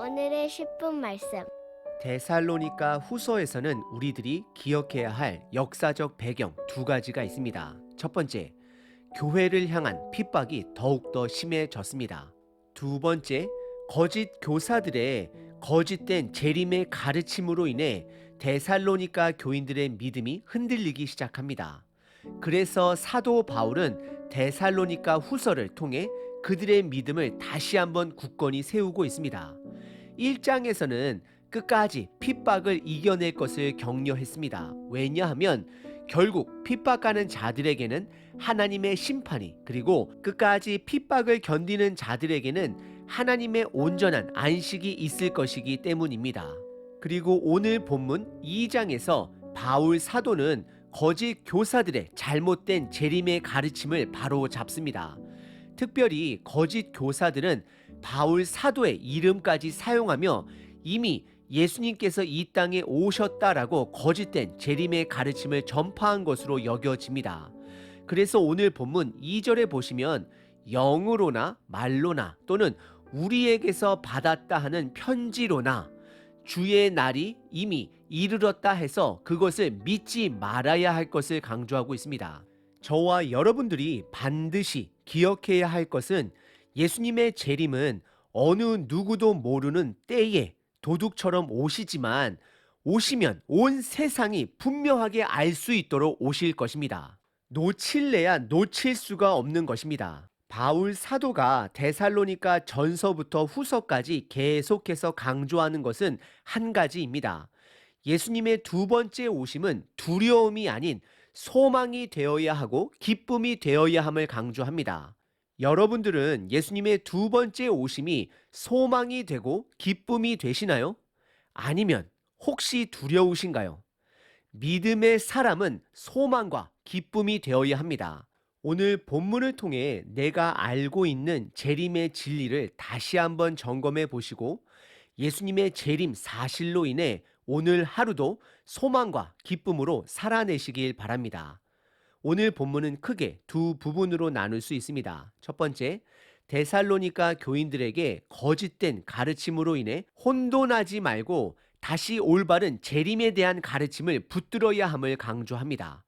오늘의 10분 말씀. 데살로니가 후서에서는 우리들이 기억해야 할 역사적 배경 두 가지가 있습니다. 첫 번째, 교회를 향한 핍박이 더욱더 심해졌습니다. 두 번째, 거짓 교사들의 거짓된 재림의 가르침으로 인해 데살로니가 교인들의 믿음이 흔들리기 시작합니다. 그래서 사도 바울은 데살로니가 후서를 통해 그들의 믿음을 다시 한번 굳건히 세우고 있습니다. 1장에서는 끝까지 핍박을 이겨낼 것을 격려했습니다. 왜냐하면 결국 핍박하는 자들에게는 하나님의 심판이, 그리고 끝까지 핍박을 견디는 자들에게는 하나님의 온전한 안식이 있을 것이기 때문입니다. 그리고 오늘 본문 2장에서 바울 사도는 거짓 교사들의 잘못된 재림의 가르침을 바로 잡습니다. 특별히 거짓 교사들은 바울 사도의 이름까지 사용하며 이미 예수님께서 이 땅에 오셨다라고 거짓된 재림의 가르침을 전파한 것으로 여겨집니다. 그래서 오늘 본문 2절에 보시면 영으로나 말로나 또는 우리에게서 받았다 하는 편지로나 주의 날이 이미 이르렀다 해서 그것을 믿지 말아야 할 것을 강조하고 있습니다. 저와 여러분들이 반드시 기억해야 할 것은 예수님의 재림은 어느 누구도 모르는 때에 도둑처럼 오시지만 오시면 온 세상이 분명하게 알 수 있도록 오실 것입니다. 놓칠래야 놓칠 수가 없는 것입니다. 바울 사도가 데살로니가 전서부터 후서까지 계속해서 강조하는 것은 한 가지입니다. 예수님의 두 번째 오심은 두려움이 아닌 소망이 되어야 하고 기쁨이 되어야 함을 강조합니다. 여러분들은 예수님의 두 번째 오심이 소망이 되고 기쁨이 되시나요? 아니면 혹시 두려우신가요? 믿음의 사람은 소망과 기쁨이 되어야 합니다. 오늘 본문을 통해 내가 알고 있는 재림의 진리를 다시 한번 점검해 보시고 예수님의 재림 사실로 인해 오늘 하루도 소망과 기쁨으로 살아내시길 바랍니다. 오늘 본문은 크게 두 부분으로 나눌 수 있습니다. 첫 번째, 데살로니가 교인들에게 거짓된 가르침으로 인해 혼돈하지 말고 다시 올바른 재림에 대한 가르침을 붙들어야 함을 강조합니다.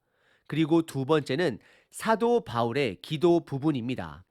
그리고 두 번째는 사도 바울의 기도 부분입니다.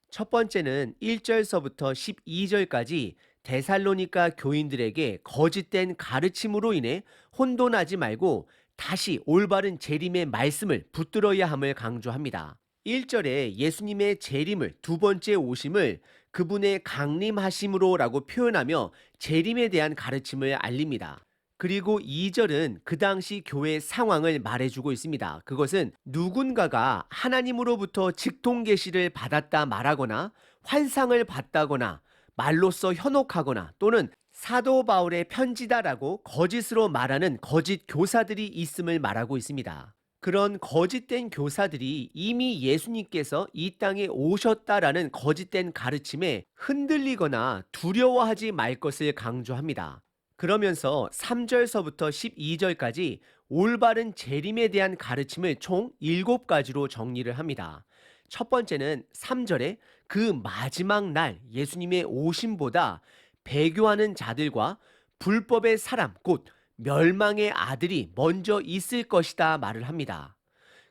첫 번째는 1절서부터 12절까지 데살로니가 교인들에게 거짓된 가르침으로 인해 혼돈하지 말고 다시 올바른 재림의 말씀을 붙들어야 함을 강조합니다. 1절에 예수님의 재림을, 두 번째 오심을 그분의 강림하심으로 라고 표현하며 재림에 대한 가르침을 알립니다. 그리고 2절은 그 당시 교회 상황을 말해주고 있습니다. 그것은 누군가가 하나님으로부터 직통 계시를 받았다 말하거나 환상을 봤다거나 말로써 현혹하거나 또는 사도 바울의 편지다라고 거짓으로 말하는 거짓 교사들이 있음을 말하고 있습니다. 그런 거짓된 교사들이 이미 예수님께서 이 땅에 오셨다라는 거짓된 가르침에 흔들리거나 두려워하지 말 것을 강조합니다. 그러면서 3절서부터 12절까지 올바른 재림에 대한 가르침을 총 7가지로 정리를 합니다. 첫 번째는 3절에 그 마지막 날 예수님의 오심보다 배교하는 자들과 불법의 사람 곧 멸망의 아들이 먼저 있을 것이다 말을 합니다.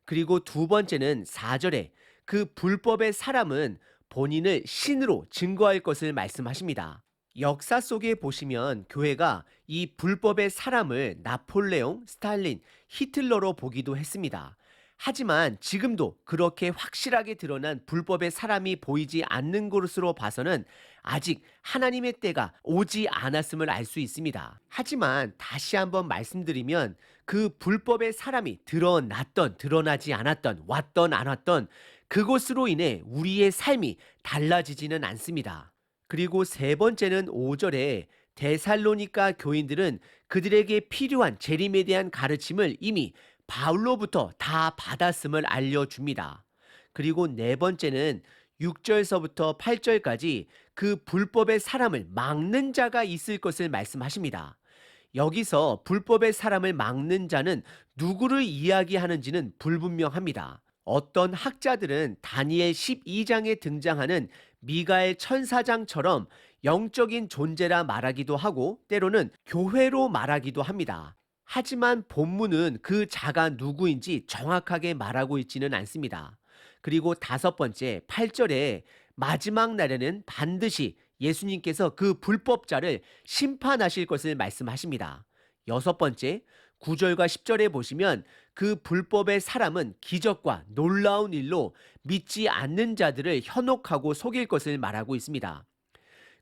그리고 두 번째는 4절에 그 불법의 사람은 본인을 신으로 증거할 것을 말씀하십니다. 역사 속에 보시면 교회가 이 불법의 사람을 나폴레옹, 스탈린, 히틀러로 보기도 했습니다. 하지만 지금도 그렇게 확실하게 드러난 불법의 사람이 보이지 않는 것으로 봐서는 아직 하나님의 때가 오지 않았음을 알 수 있습니다. 하지만 다시 한번 말씀드리면 그 불법의 사람이 드러났던, 드러나지 않았던, 왔던, 안 왔던 그것으로 인해 우리의 삶이 달라지지는 않습니다. 그리고 세 번째는 5절에 데살로니가 교인들은 그들에게 필요한 재림에 대한 가르침을 이미 바울로부터 다 받았음을 알려줍니다. 그리고 네 번째는 6절서부터 8절까지 그 불법의 사람을 막는 자가 있을 것을 말씀하십니다. 여기서 불법의 사람을 막는 자는 누구를 이야기하는지는 불분명합니다. 어떤 학자들은 다니엘 12장에 등장하는 미가엘 천사장처럼 영적인 존재라 말하기도 하고 때로는 교회로 말하기도 합니다. 하지만 본문은 그 자가 누구인지 정확하게 말하고 있지는 않습니다. 그리고 다섯 번째, 8절에 마지막 날에는 반드시 예수님께서 그 불법자를 심판하실 것을 말씀하십니다. 여섯 번째, 9절과 10절에 보시면 그 불법의 사람은 기적과 놀라운 일로 믿지 않는 자들을 현혹하고 속일 것을 말하고 있습니다.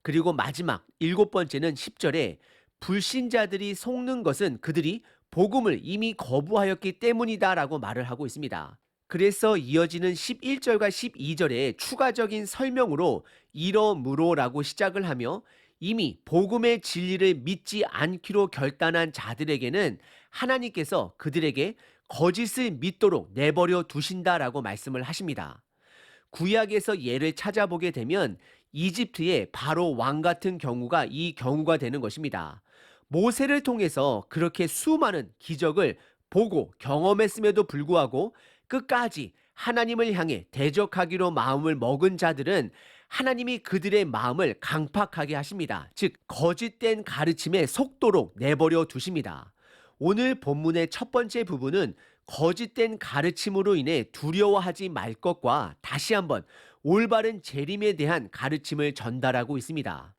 그리고 마지막 일곱 번째는 10절에 불신자들이 속는 것은 그들이 복음을 이미 거부하였기 때문이다라고 말을 하고 있습니다. 그래서 이어지는 11절과 12절에 추가적인 설명으로 이러므로라고 시작을 하며 이미 복음의 진리를 믿지 않기로 결단한 자들에게는 하나님께서 그들에게 거짓을 믿도록 내버려 두신다라고 말씀을 하십니다. 구약에서 예를 찾아보게 되면 이집트의 바로 왕 같은 경우가 이 경우가 되는 것입니다. 모세를 통해서 그렇게 수많은 기적을 보고 경험했음에도 불구하고 끝까지 하나님을 향해 대적하기로 마음을 먹은 자들은 하나님이 그들의 마음을 강팍하게 하십니다. 즉 거짓된 가르침에 속도록 내버려 두십니다. 오늘 본문의 첫 번째 부분은 거짓된 가르침으로 인해 두려워하지 말 것과 다시 한번 올바른 재림에 대한 가르침을 전달하고 있습니다.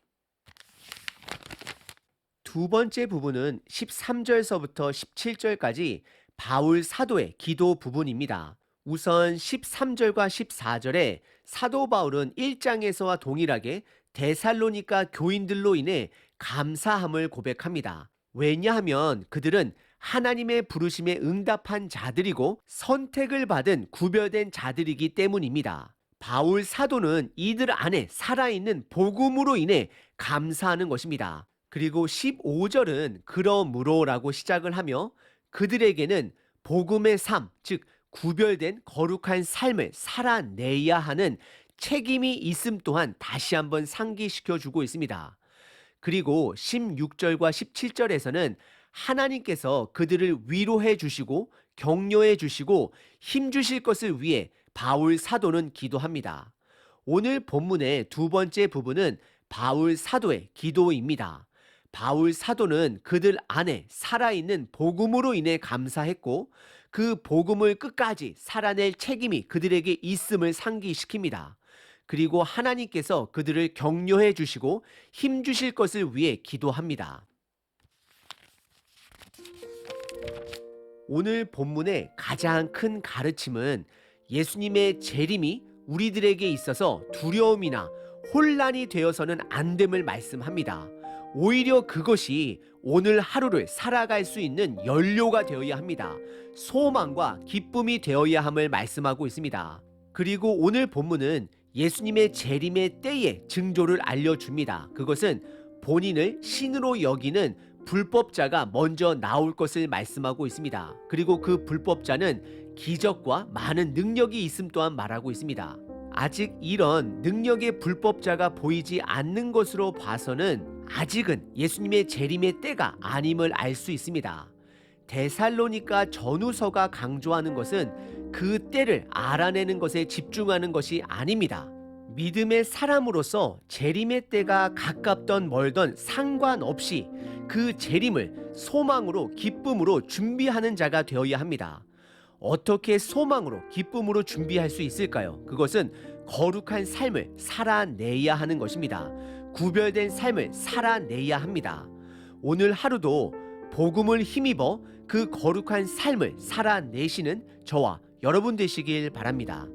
두 번째 부분은 13절서부터 17절까지 바울 사도의 기도 부분입니다. 우선 13절과 14절에 사도 바울은 1장에서와 동일하게 데살로니가 교인들로 인해 감사함을 고백합니다. 왜냐하면 그들은 하나님의 부르심에 응답한 자들이고 선택을 받은 구별된 자들이기 때문입니다. 바울 사도는 이들 안에 살아있는 복음으로 인해 감사하는 것입니다. 그리고 15절은 그러므로라고 시작을 하며 그들에게는 복음의 삶, 즉 구별된 거룩한 삶을 살아내야 하는 책임이 있음 또한 다시 한번 상기시켜 주고 있습니다. 그리고 16절과 17절에서는 하나님께서 그들을 위로해 주시고 격려해 주시고 힘 주실 것을 위해 바울 사도는 기도합니다. 오늘 본문의 두 번째 부분은 바울 사도의 기도입니다. 바울 사도는 그들 안에 살아있는 복음으로 인해 감사했고 그 복음을 끝까지 살아낼 책임이 그들에게 있음을 상기시킵니다. 그리고 하나님께서 그들을 격려해 주시고 힘 주실 것을 위해 기도합니다. 오늘 본문의 가장 큰 가르침은 예수님의 재림이 우리들에게 있어서 두려움이나 혼란이 되어서는 안 됨을 말씀합니다. 오히려 그것이 오늘 하루를 살아갈 수 있는 연료가 되어야 합니다. 소망과 기쁨이 되어야 함을 말씀하고 있습니다. 그리고 오늘 본문은 예수님의 재림의 때의 징조를 알려줍니다. 그것은 본인을 신으로 여기는 불법자가 먼저 나올 것을 말씀하고 있습니다. 그리고 그 불법자는 기적과 많은 능력이 있음 또한 말하고 있습니다. 아직 이런 능력의 불법자가 보이지 않는 것으로 봐서는 아직은 예수님의 재림의 때가 아님을 알 수 있습니다. 데살로니가 전후서가 강조하는 것은 그 때를 알아내는 것에 집중하는 것이 아닙니다. 믿음의 사람으로서 재림의 때가 가깝던 멀던 상관없이 그 재림을 소망으로 기쁨으로 준비하는 자가 되어야 합니다. 어떻게 소망으로 기쁨으로 준비할 수 있을까요? 그것은 거룩한 삶을 살아내야 하는 것입니다. 구별된 삶을 살아내야 합니다. 오늘 하루도 복음을 힘입어 그 거룩한 삶을 살아내시는 저와 여러분 되시길 바랍니다.